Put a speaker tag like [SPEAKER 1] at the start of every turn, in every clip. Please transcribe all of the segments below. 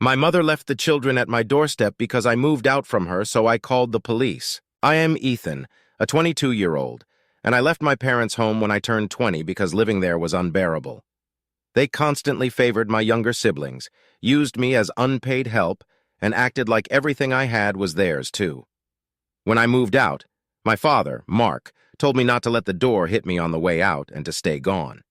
[SPEAKER 1] My mother left the children at my doorstep because I moved out from her, so I called the police. I am Ethan, a 22-year-old, and I left my parents' home when I turned 20 because living there was unbearable. They constantly favored my younger siblings, used me as unpaid help, and acted like everything I had was theirs, too. When I moved out, my father, Mark, told me not to let the door hit me on the way out and to stay gone.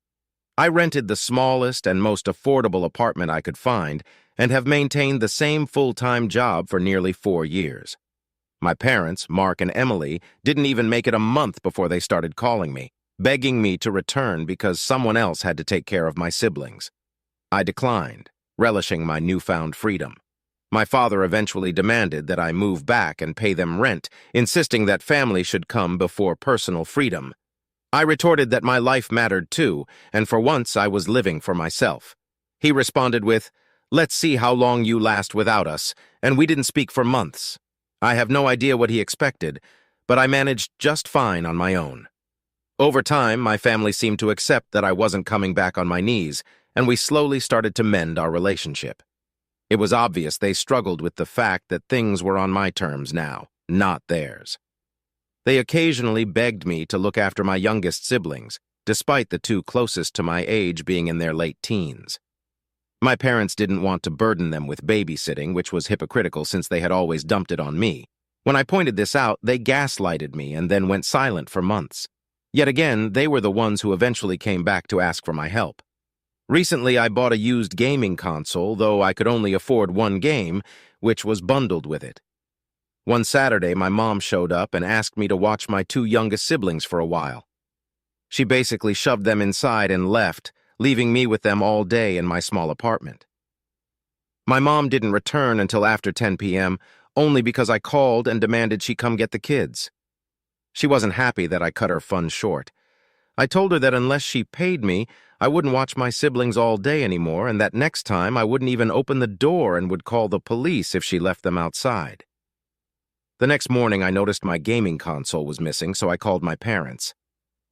[SPEAKER 1] I rented the smallest and most affordable apartment I could find and have maintained the same full-time job for nearly 4 years. My parents, Mark and Emily, didn't even make it a month before they started calling me, begging me to return because someone else had to take care of my siblings. I declined, relishing my newfound freedom. My father eventually demanded that I move back and pay them rent, insisting that family should come before personal freedom. I retorted that my life mattered too, and for once I was living for myself. He responded with, "Let's see how long you last without us," and we didn't speak for months. I have no idea what he expected, but I managed just fine on my own. Over time, my family seemed to accept that I wasn't coming back on my knees, and we slowly started to mend our relationship. It was obvious they struggled with the fact that things were on my terms now, not theirs. They occasionally begged me to look after my youngest siblings, despite the two closest to my age being in their late teens. My parents didn't want to burden them with babysitting, which was hypocritical since they had always dumped it on me. When I pointed this out, they gaslighted me and then went silent for months. Yet again, they were the ones who eventually came back to ask for my help. Recently, I bought a used gaming console, though I could only afford one game, which was bundled with it. One Saturday, my mom showed up and asked me to watch my two youngest siblings for a while. She basically shoved them inside and left, leaving me with them all day in my small apartment. My mom didn't return until after 10 p.m., only because I called and demanded she come get the kids. She wasn't happy that I cut her fun short. I told her that unless she paid me, I wouldn't watch my siblings all day anymore, and that next time I wouldn't even open the door and would call the police if she left them outside. The next morning, I noticed my gaming console was missing, so I called my parents.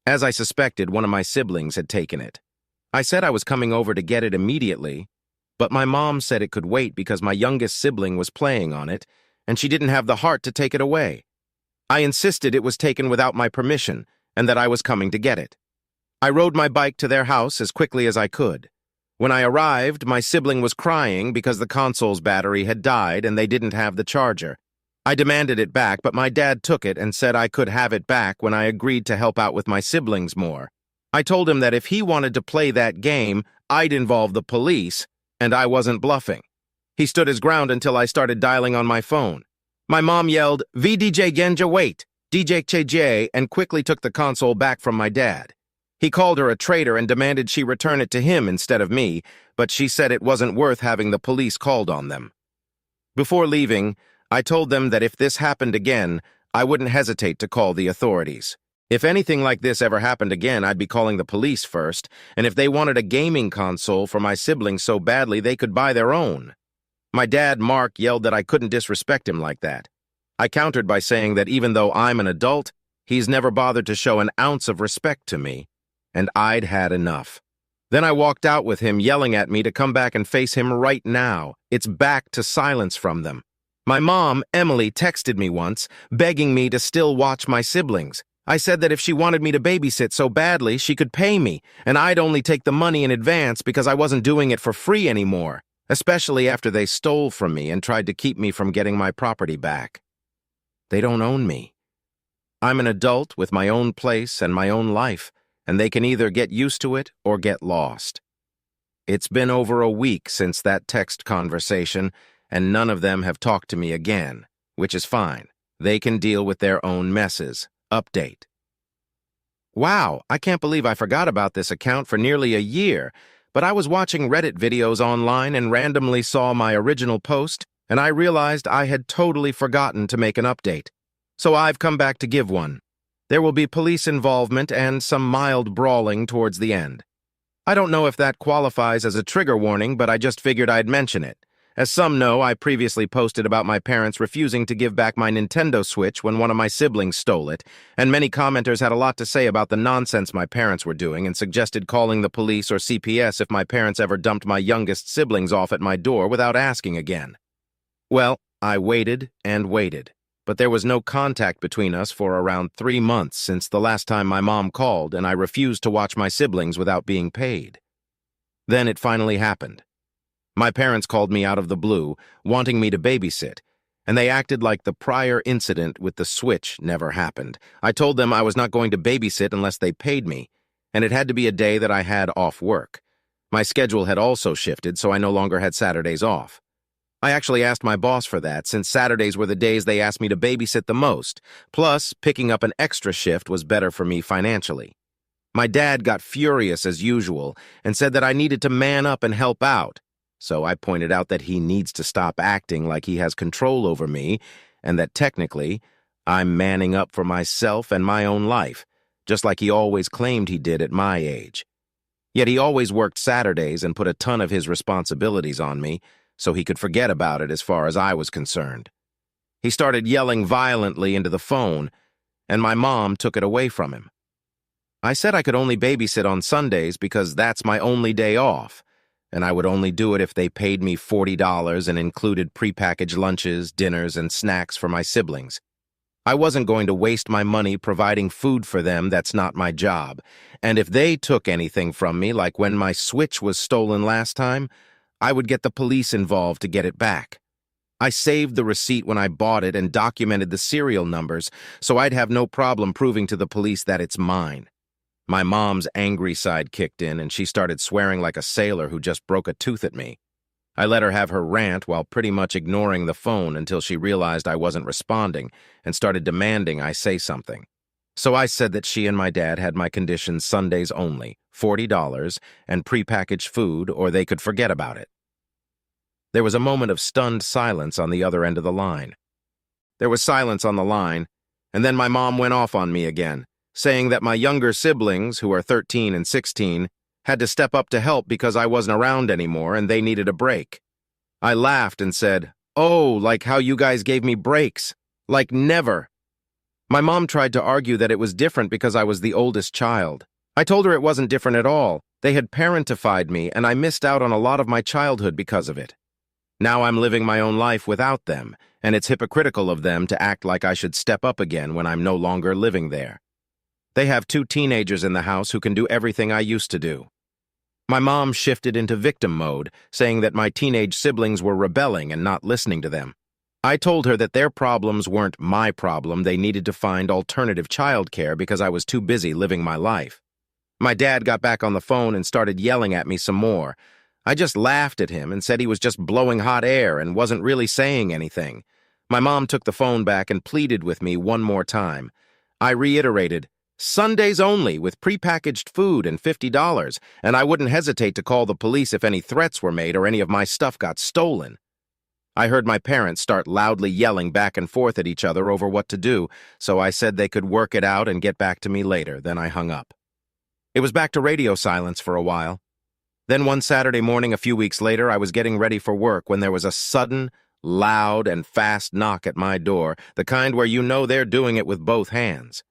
[SPEAKER 1] As I suspected, one of my siblings had taken it. I said I was coming over to get it immediately, but my mom said it could wait because my youngest sibling was playing on it, and she didn't have the heart to take it away. I insisted it was taken without my permission, and that I was coming to get it. I rode my bike to their house as quickly as I could. When I arrived, my sibling was crying because the console's battery had died and they didn't have the charger. I demanded it back, but my dad took it and said I could have it back when I agreed to help out with my siblings more. I told him that if he wanted to play that game, I'd involve the police, and I wasn't bluffing. He stood his ground until I started dialing on my phone. My mom yelled, "VDJ Genja, wait! DJ Cheje," and quickly took the console back from my dad. He called her a traitor and demanded she return it to him instead of me, but she said it wasn't worth having the police called on them. Before leaving, I told them that if this happened again, I wouldn't hesitate to call the authorities. If anything like this ever happened again, I'd be calling the police first, and if they wanted a gaming console for my siblings so badly they could buy their own. My dad, Mark, yelled that I couldn't disrespect him like that. I countered by saying that even though I'm an adult, he's never bothered to show an ounce of respect to me, and I'd had enough. Then I walked out with him yelling at me to come back and face him right now. It's back to silence from them. My mom, Emily, texted me once, begging me to still watch my siblings. I said that if she wanted me to babysit so badly, she could pay me, and I'd only take the money in advance because I wasn't doing it for free anymore, especially after they stole from me and tried to keep me from getting my property back. They don't own me. I'm an adult with my own place and my own life, and they can either get used to it or get lost. It's been over a week since that text conversation, and none of them have talked to me again, which is fine. They can deal with their own messes. Update. Wow, I can't believe I forgot about this account for nearly a year, but I was watching Reddit videos online and randomly saw my original post, and I realized I had totally forgotten to make an update. So I've come back to give one. There will be police involvement and some mild brawling towards the end. I don't know if that qualifies as a trigger warning, but I just figured I'd mention it. As some know, I previously posted about my parents refusing to give back my Nintendo Switch when one of my siblings stole it, and many commenters had a lot to say about the nonsense my parents were doing and suggested calling the police or CPS if my parents ever dumped my youngest siblings off at my door without asking again. Well, I waited and waited, but there was no contact between us for around 3 months since the last time my mom called, and I refused to watch my siblings without being paid. Then it finally happened. My parents called me out of the blue, wanting me to babysit, and they acted like the prior incident with the Switch never happened. I told them I was not going to babysit unless they paid me, and it had to be a day that I had off work. My schedule had also shifted, so I no longer had Saturdays off. I actually asked my boss for that, since Saturdays were the days they asked me to babysit the most. Plus, picking up an extra shift was better for me financially. My dad got furious as usual and said that I needed to man up and help out. So I pointed out that he needs to stop acting like he has control over me, and that technically, I'm manning up for myself and my own life, just like he always claimed he did at my age. Yet he always worked Saturdays and put a ton of his responsibilities on me, so he could forget about it as far as I was concerned. He started yelling violently into the phone, and my mom took it away from him. I said I could only babysit on Sundays because that's my only day off, and I would only do it if they paid me $40 and included prepackaged lunches, dinners, and snacks for my siblings. I wasn't going to waste my money providing food for them. That's not my job. And if they took anything from me, like when my Switch was stolen last time, I would get the police involved to get it back. I saved the receipt when I bought it and documented the serial numbers, so I'd have no problem proving to the police that it's mine. My mom's angry side kicked in, and she started swearing like a sailor who just broke a tooth at me. I let her have her rant while pretty much ignoring the phone until she realized I wasn't responding and started demanding I say something. So I said that she and my dad had my conditions Sundays only, $40, and prepackaged food, or they could forget about it. There was a moment of stunned silence on the other end of the line. There was silence on the line, and then my mom went off on me again, saying that my younger siblings, who are 13 and 16, had to step up to help because I wasn't around anymore and they needed a break. I laughed and said, "Oh, like how you guys gave me breaks. Like never." My mom tried to argue that it was different because I was the oldest child. I told her it wasn't different at all. They had parentified me, and I missed out on a lot of my childhood because of it. Now I'm living my own life without them, and it's hypocritical of them to act like I should step up again when I'm no longer living there. They have 2 teenagers in the house who can do everything I used to do. My mom shifted into victim mode, saying that my teenage siblings were rebelling and not listening to them. I told her that their problems weren't my problem. They needed to find alternative childcare because I was too busy living my life. My dad got back on the phone and started yelling at me some more. I just laughed at him and said he was just blowing hot air and wasn't really saying anything. My mom took the phone back and pleaded with me one more time. I reiterated, Sundays only with prepackaged food and $50, and I wouldn't hesitate to call the police if any threats were made or any of my stuff got stolen. I heard my parents start loudly yelling back and forth at each other over what to do, so I said they could work it out and get back to me later. Then I hung up. It was back to radio silence for a while. Then one Saturday morning a few weeks later, I was getting ready for work when there was a sudden, loud, and fast knock at my door, the kind where you know they're doing it with both hands.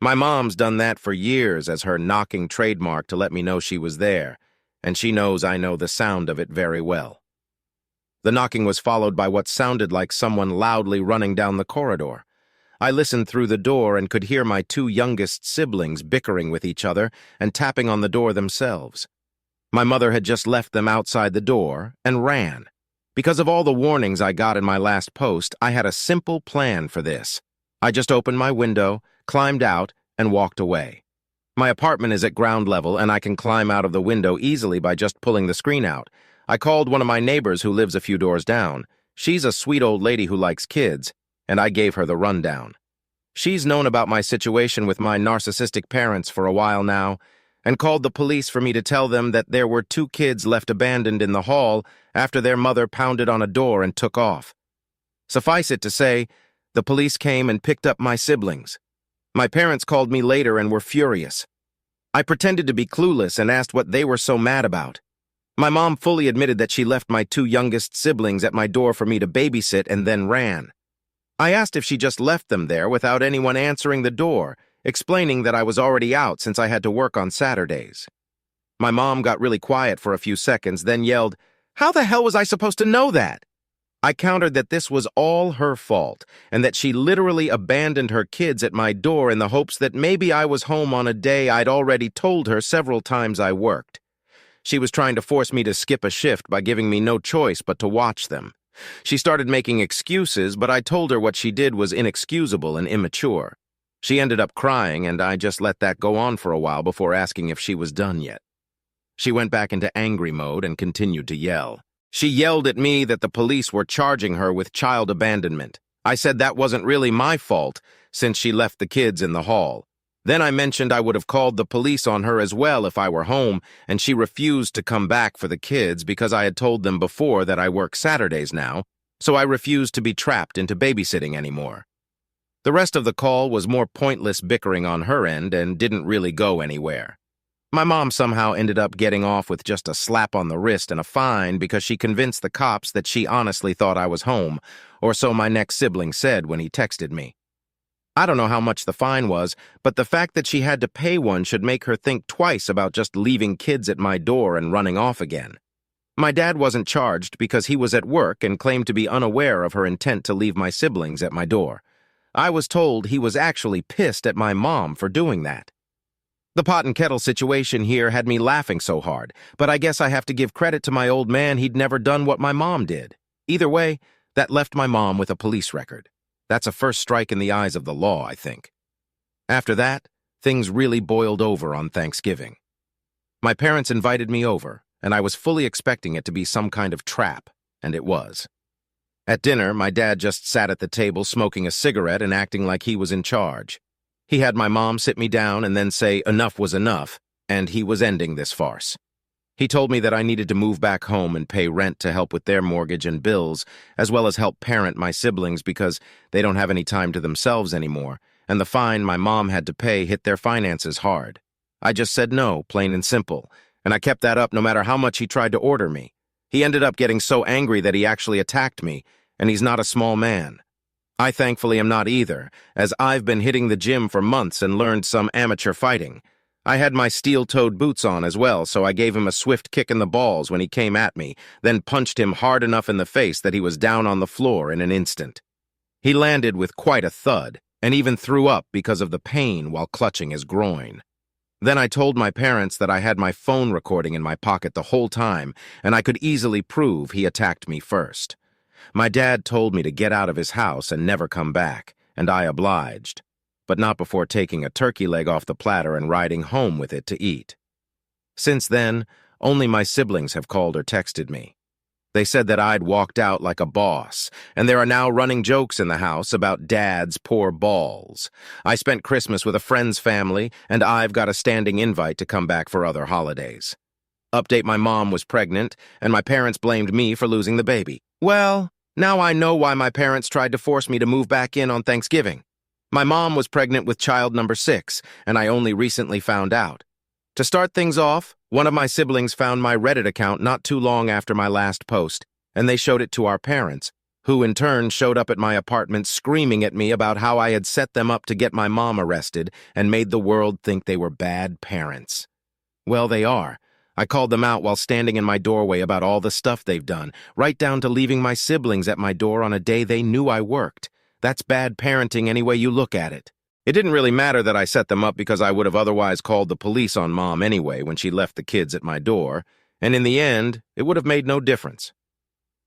[SPEAKER 1] My mom's done that for years as her knocking trademark to let me know she was there, and she knows I know the sound of it very well. The knocking was followed by what sounded like someone loudly running down the corridor. I listened through the door and could hear my 2 youngest siblings bickering with each other and tapping on the door themselves. My mother had just left them outside the door and ran. Because of all the warnings I got in my last post, I had a simple plan for this. I just opened my window, climbed out, and walked away. My apartment is at ground level, and I can climb out of the window easily by just pulling the screen out. I called one of my neighbors who lives a few doors down. She's a sweet old lady who likes kids, and I gave her the rundown. She's known about my situation with my narcissistic parents for a while now, and called the police for me to tell them that there were 2 kids left abandoned in the hall after their mother pounded on a door and took off. Suffice it to say, the police came and picked up my siblings. My parents called me later and were furious. I pretended to be clueless and asked what they were so mad about. My mom fully admitted that she left my two youngest siblings at my door for me to babysit and then ran. I asked if she just left them there without anyone answering the door, explaining that I was already out since I had to work on Saturdays. My mom got really quiet for a few seconds, then yelled, "How the hell was I supposed to know that?" I countered that this was all her fault, and that she literally abandoned her kids at my door in the hopes that maybe I was home on a day I'd already told her several times I worked. She was trying to force me to skip a shift by giving me no choice but to watch them. She started making excuses, but I told her what she did was inexcusable and immature. She ended up crying, and I just let that go on for a while before asking if she was done yet. She went back into angry mode and continued to yell. She yelled at me that the police were charging her with child abandonment. I said that wasn't really my fault, since she left the kids in the hall. Then I mentioned I would have called the police on her as well if I were home, and she refused to come back for the kids because I had told them before that I work Saturdays now, so I refused to be trapped into babysitting anymore. The rest of the call was more pointless bickering on her end and didn't really go anywhere. My mom somehow ended up getting off with just a slap on the wrist and a fine because she convinced the cops that she honestly thought I was home, or so my next sibling said when he texted me. I don't know how much the fine was, but the fact that she had to pay one should make her think twice about just leaving kids at my door and running off again. My dad wasn't charged because he was at work and claimed to be unaware of her intent to leave my siblings at my door. I was told he was actually pissed at my mom for doing that. The pot and kettle situation here had me laughing so hard, but I guess I have to give credit to my old man. He'd never done what my mom did. Either way, that left my mom with a police record. That's a first strike in the eyes of the law, I think. After that, things really boiled over on Thanksgiving. My parents invited me over, and I was fully expecting it to be some kind of trap, and it was. At dinner, my dad just sat at the table smoking a cigarette and acting like he was in charge. He had my mom sit me down and then say enough was enough, and he was ending this farce. He told me that I needed to move back home and pay rent to help with their mortgage and bills, as well as help parent my siblings because they don't have any time to themselves anymore, and the fine my mom had to pay hit their finances hard. I just said no, plain and simple, and I kept that up no matter how much he tried to order me. He ended up getting so angry that he actually attacked me, and he's not a small man. I thankfully am not either, as I've been hitting the gym for months and learned some amateur fighting. I had my steel-toed boots on as well, so I gave him a swift kick in the balls when he came at me, then punched him hard enough in the face that he was down on the floor in an instant. He landed with quite a thud, and even threw up because of the pain while clutching his groin. Then I told my parents that I had my phone recording in my pocket the whole time, and I could easily prove he attacked me first. My dad told me to get out of his house and never come back, and I obliged, but not before taking a turkey leg off the platter and riding home with it to eat. Since then, only my siblings have called or texted me. They said that I'd walked out like a boss, and there are now running jokes in the house about Dad's poor balls. I spent Christmas with a friend's family, and I've got a standing invite to come back for other holidays. Update: my mom was pregnant, and my parents blamed me for losing the baby. Well, now I know why my parents tried to force me to move back in on Thanksgiving. My mom was pregnant with child number 6, and I only recently found out. To start things off, one of my siblings found my Reddit account not too long after my last post, and they showed it to our parents, who in turn showed up at my apartment screaming at me about how I had set them up to get my mom arrested and made the world think they were bad parents. Well, they are. I called them out while standing in my doorway about all the stuff they've done, right down to leaving my siblings at my door on a day they knew I worked. That's bad parenting any way you look at it. It didn't really matter that I set them up because I would have otherwise called the police on Mom anyway when she left the kids at my door, and in the end, it would have made no difference.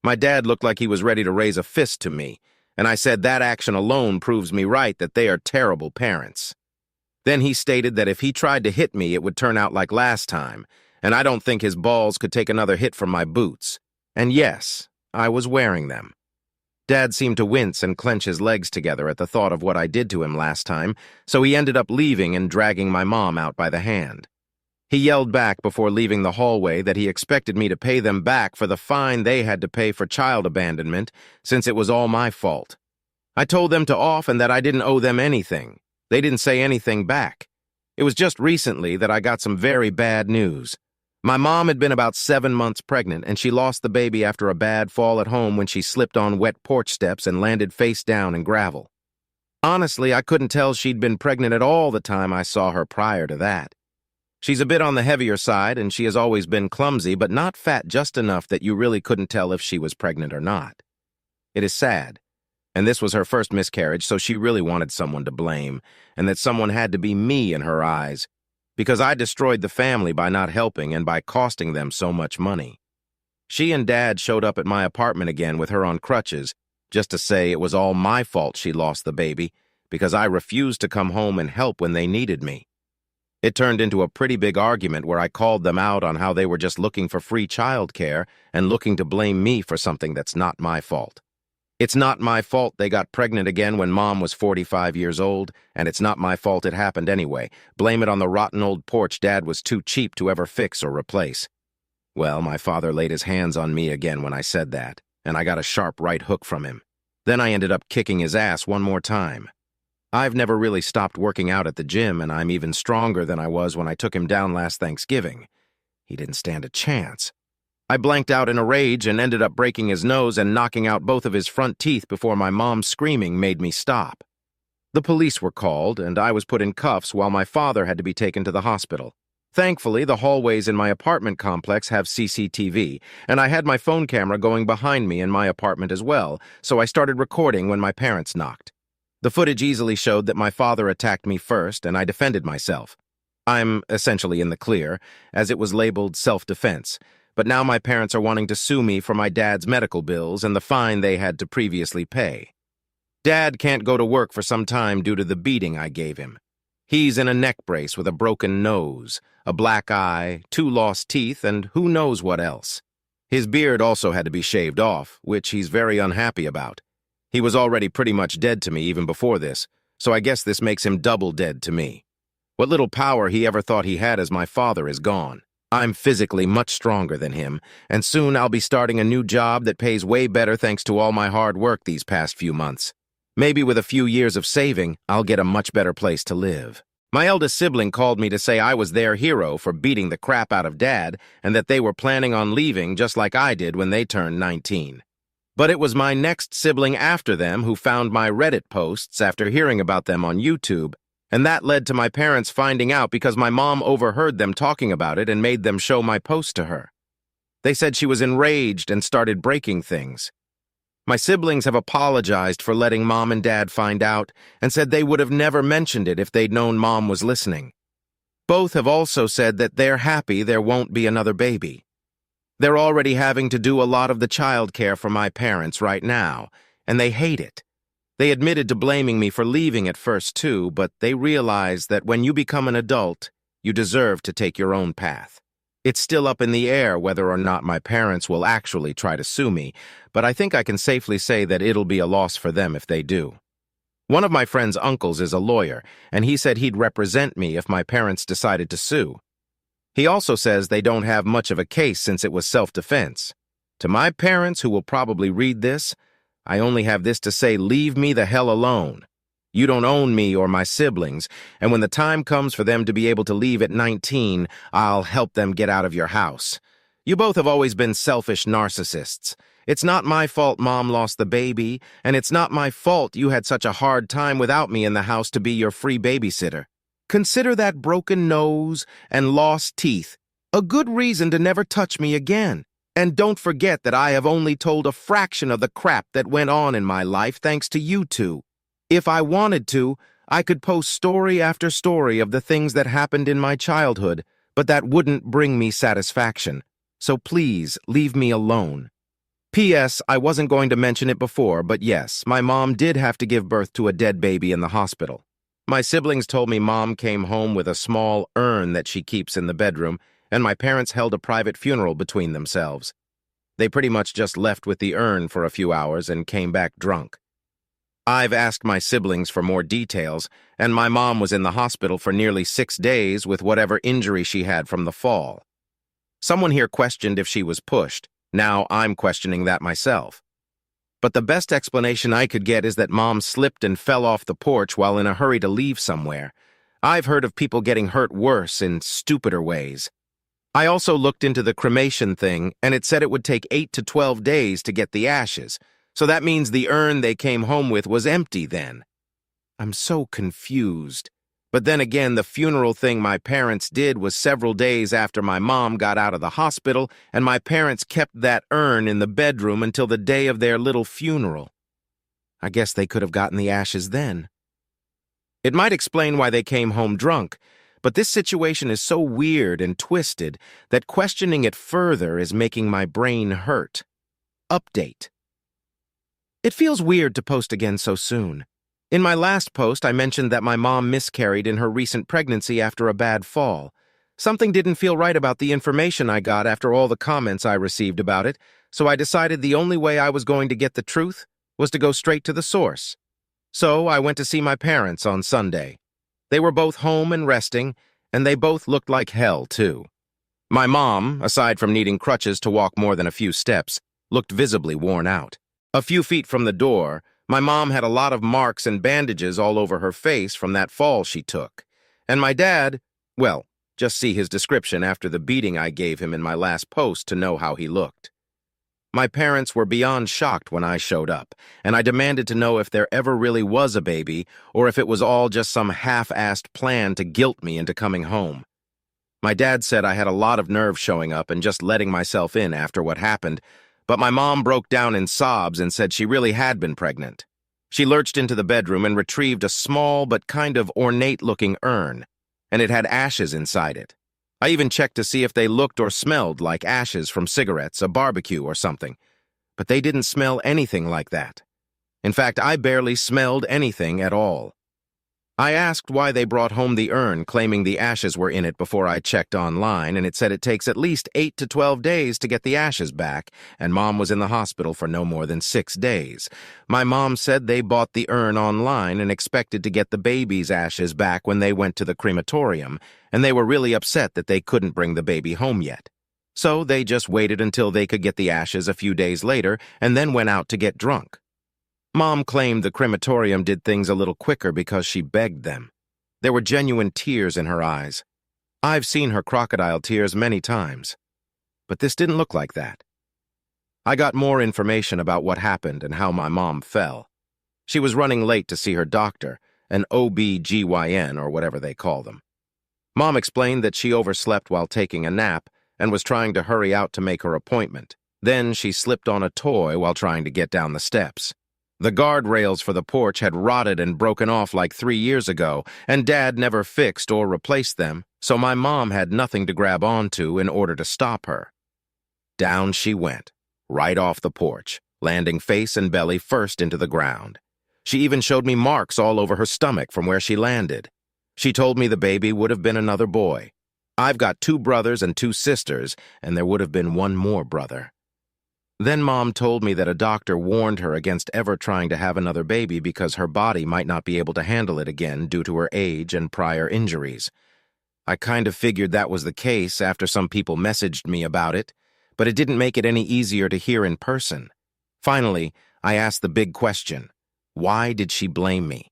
[SPEAKER 1] My dad looked like he was ready to raise a fist to me, and I said that action alone proves me right that they are terrible parents. Then he stated that if he tried to hit me, it would turn out like last time, and I don't think his balls could take another hit from my boots. And yes, I was wearing them. Dad seemed to wince and clench his legs together at the thought of what I did to him last time, so he ended up leaving and dragging my mom out by the hand. He yelled back before leaving the hallway that he expected me to pay them back for the fine they had to pay for child abandonment, since it was all my fault. I told them to off and that I didn't owe them anything. They didn't say anything back. It was just recently that I got some very bad news. My mom had been about 7 months pregnant, and she lost the baby after a bad fall at home when she slipped on wet porch steps and landed face down in gravel. Honestly, I couldn't tell she'd been pregnant at all the time I saw her prior to that. She's a bit on the heavier side, and she has always been clumsy, but not fat just enough that you really couldn't tell if she was pregnant or not. It is sad, and this was her first miscarriage, so she really wanted someone to blame, and that someone had to be me in her eyes, because I destroyed the family by not helping and by costing them so much money. She and Dad showed up at my apartment again with her on crutches, just to say it was all my fault she lost the baby, because I refused to come home and help when they needed me. It turned into a pretty big argument where I called them out on how they were just looking for free childcare and looking to blame me for something that's not my fault. It's not my fault they got pregnant again when Mom was 45 years old, and it's not my fault it happened anyway. Blame it on the rotten old porch Dad was too cheap to ever fix or replace. Well, my father laid his hands on me again when I said that, and I got a sharp right hook from him. Then I ended up kicking his ass one more time. I've never really stopped working out at the gym, and I'm even stronger than I was when I took him down last Thanksgiving. He didn't stand a chance. I blanked out in a rage and ended up breaking his nose and knocking out both of his front teeth before my mom's screaming made me stop. The police were called, and I was put in cuffs while my father had to be taken to the hospital. Thankfully, the hallways in my apartment complex have CCTV, and I had my phone camera going behind me in my apartment as well, so I started recording when my parents knocked. The footage easily showed that my father attacked me first, and I defended myself. I'm essentially in the clear, as it was labeled self-defense, but now my parents are wanting to sue me for my dad's medical bills and the fine they had to previously pay. Dad can't go to work for some time due to the beating I gave him. He's in a neck brace with a broken nose, a black eye, 2 lost teeth, and who knows what else. His beard also had to be shaved off, which he's very unhappy about. He was already pretty much dead to me even before this, so I guess this makes him double dead to me. What little power he ever thought he had as my father is gone. I'm physically much stronger than him, and soon I'll be starting a new job that pays way better thanks to all my hard work these past few months. Maybe with a few years of saving, I'll get a much better place to live. My eldest sibling called me to say I was their hero for beating the crap out of Dad and that they were planning on leaving just like I did when they turned 19. But it was my next sibling after them who found my Reddit posts after hearing about them on YouTube, and that led to my parents finding out because my mom overheard them talking about it and made them show my post to her. They said she was enraged and started breaking things. My siblings have apologized for letting Mom and Dad find out and said they would have never mentioned it if they'd known Mom was listening. Both have also said that they're happy there won't be another baby. They're already having to do a lot of the child care for my parents right now, and they hate it. They admitted to blaming me for leaving at first too, but they realize that when you become an adult, you deserve to take your own path. It's still up in the air whether or not my parents will actually try to sue me, but I think I can safely say that it'll be a loss for them if they do. One of my friend's uncles is a lawyer, and he said he'd represent me if my parents decided to sue. He also says they don't have much of a case since it was self-defense. To my parents, who will probably read this, I only have this to say: leave me the hell alone. You don't own me or my siblings, and when the time comes for them to be able to leave at 19, I'll help them get out of your house. You both have always been selfish narcissists. It's not my fault Mom lost the baby, and it's not my fault you had such a hard time without me in the house to be your free babysitter. Consider that broken nose and lost teeth a good reason to never touch me again. And don't forget that I have only told a fraction of the crap that went on in my life thanks to you two. If I wanted to, I could post story after story of the things that happened in my childhood, but that wouldn't bring me satisfaction. So please, leave me alone. P.S. I wasn't going to mention it before, but yes, my mom did have to give birth to a dead baby in the hospital. My siblings told me Mom came home with a small urn that she keeps in the bedroom, and my parents held a private funeral between themselves. They pretty much just left with the urn for a few hours and came back drunk. I've asked my siblings for more details, and my mom was in the hospital for nearly 6 days with whatever injury she had from the fall. Someone here questioned if she was pushed. Now I'm questioning that myself. But the best explanation I could get is that Mom slipped and fell off the porch while in a hurry to leave somewhere. I've heard of people getting hurt worse in stupider ways. I also looked into the cremation thing, and it said it would take 8 to 12 days to get the ashes, so that means the urn they came home with was empty then. I'm so confused. But then again, the funeral thing my parents did was several days after my mom got out of the hospital, and my parents kept that urn in the bedroom until the day of their little funeral. I guess they could have gotten the ashes then. It might explain why they came home drunk, but this situation is so weird and twisted that questioning it further is making my brain hurt. Update. It feels weird to post again so soon. In my last post, I mentioned that my mom miscarried in her recent pregnancy after a bad fall. Something didn't feel right about the information I got after all the comments I received about it, so I decided the only way I was going to get the truth was to go straight to the source. So I went to see my parents on Sunday. They were both home and resting, and they both looked like hell, too. My mom, aside from needing crutches to walk more than a few steps, looked visibly worn out. A few feet from the door, my mom had a lot of marks and bandages all over her face from that fall she took. And my dad, well, just see his description after the beating I gave him in my last post to know how he looked. My parents were beyond shocked when I showed up, and I demanded to know if there ever really was a baby or if it was all just some half-assed plan to guilt me into coming home. My dad said I had a lot of nerve showing up and just letting myself in after what happened, but my mom broke down in sobs and said she really had been pregnant. She lurched into the bedroom and retrieved a small but kind of ornate-looking urn, and it had ashes inside it. I even checked to see if they looked or smelled like ashes from cigarettes, a barbecue, or something, but they didn't smell anything like that. In fact, I barely smelled anything at all. I asked why they brought home the urn, claiming the ashes were in it before I checked online, and it said it takes at least 8 to 12 days to get the ashes back, and Mom was in the hospital for no more than 6 days. My mom said they bought the urn online and expected to get the baby's ashes back when they went to the crematorium, and they were really upset that they couldn't bring the baby home yet. So they just waited until they could get the ashes a few days later and then went out to get drunk. Mom claimed the crematorium did things a little quicker because she begged them. There were genuine tears in her eyes. I've seen her crocodile tears many times, but this didn't look like that. I got more information about what happened and how my mom fell. She was running late to see her doctor, an OB-GYN or whatever they call them. Mom explained that she overslept while taking a nap and was trying to hurry out to make her appointment. Then she slipped on a toy while trying to get down the steps. The guardrails for the porch had rotted and broken off like 3 years ago, and Dad never fixed or replaced them, so my mom had nothing to grab onto in order to stop her. Down she went, right off the porch, landing face and belly first into the ground. She even showed me marks all over her stomach from where she landed. She told me the baby would have been another boy. I've got 2 brothers and 2 sisters, and there would have been 1 more brother. Then Mom told me that a doctor warned her against ever trying to have another baby because her body might not be able to handle it again due to her age and prior injuries. I kind of figured that was the case after some people messaged me about it, but it didn't make it any easier to hear in person. Finally, I asked the big question: why did she blame me?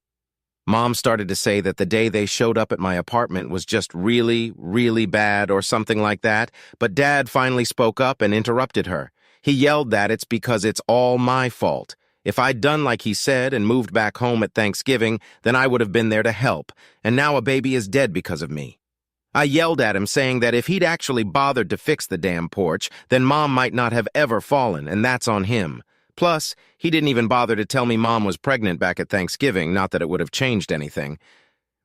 [SPEAKER 1] Mom started to say that the day they showed up at my apartment was just really, really bad or something like that, but Dad finally spoke up and interrupted her. He yelled that it's because it's all my fault. If I'd done like he said and moved back home at Thanksgiving, then I would have been there to help, and now a baby is dead because of me. I yelled at him, saying that if he'd actually bothered to fix the damn porch, then Mom might not have ever fallen, and that's on him. Plus, he didn't even bother to tell me Mom was pregnant back at Thanksgiving, not that it would have changed anything.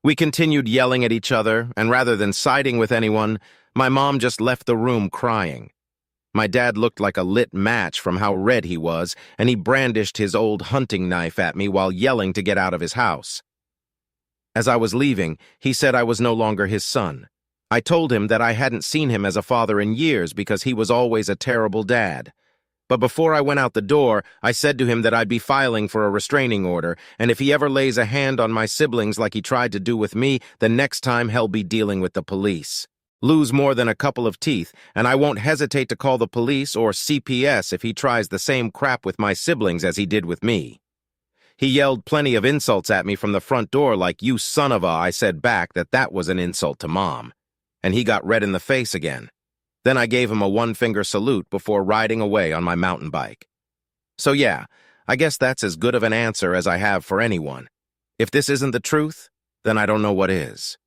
[SPEAKER 1] We continued yelling at each other, and rather than siding with anyone, my mom just left the room crying. My dad looked like a lit match from how red he was, and he brandished his old hunting knife at me while yelling to get out of his house. As I was leaving, he said I was no longer his son. I told him that I hadn't seen him as a father in years because he was always a terrible dad. But before I went out the door, I said to him that I'd be filing for a restraining order, and if he ever lays a hand on my siblings like he tried to do with me, then next time he'll be dealing with the police. Lose more than a couple of teeth, and I won't hesitate to call the police or CPS if he tries the same crap with my siblings as he did with me. He yelled plenty of insults at me from the front door like, "You son of a," I said back that was an insult to Mom. And he got red in the face again. Then I gave him a one-finger salute before riding away on my mountain bike. So yeah, I guess that's as good of an answer as I have for anyone. If this isn't the truth, then I don't know what is.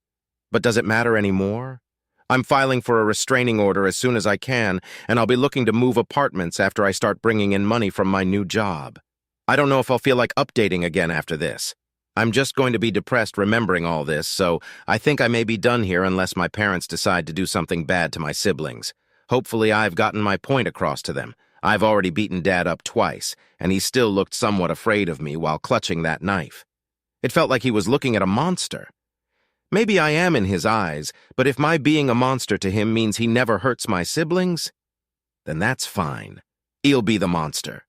[SPEAKER 1] But does it matter anymore? I'm filing for a restraining order as soon as I can, and I'll be looking to move apartments after I start bringing in money from my new job. I don't know if I'll feel like updating again after this. I'm just going to be depressed remembering all this, so I think I may be done here unless my parents decide to do something bad to my siblings. Hopefully I've gotten my point across to them. I've already beaten Dad up twice, and he still looked somewhat afraid of me while clutching that knife. It felt like he was looking at a monster. Maybe I am in his eyes, but if my being a monster to him means he never hurts my siblings, then that's fine. He'll be the monster.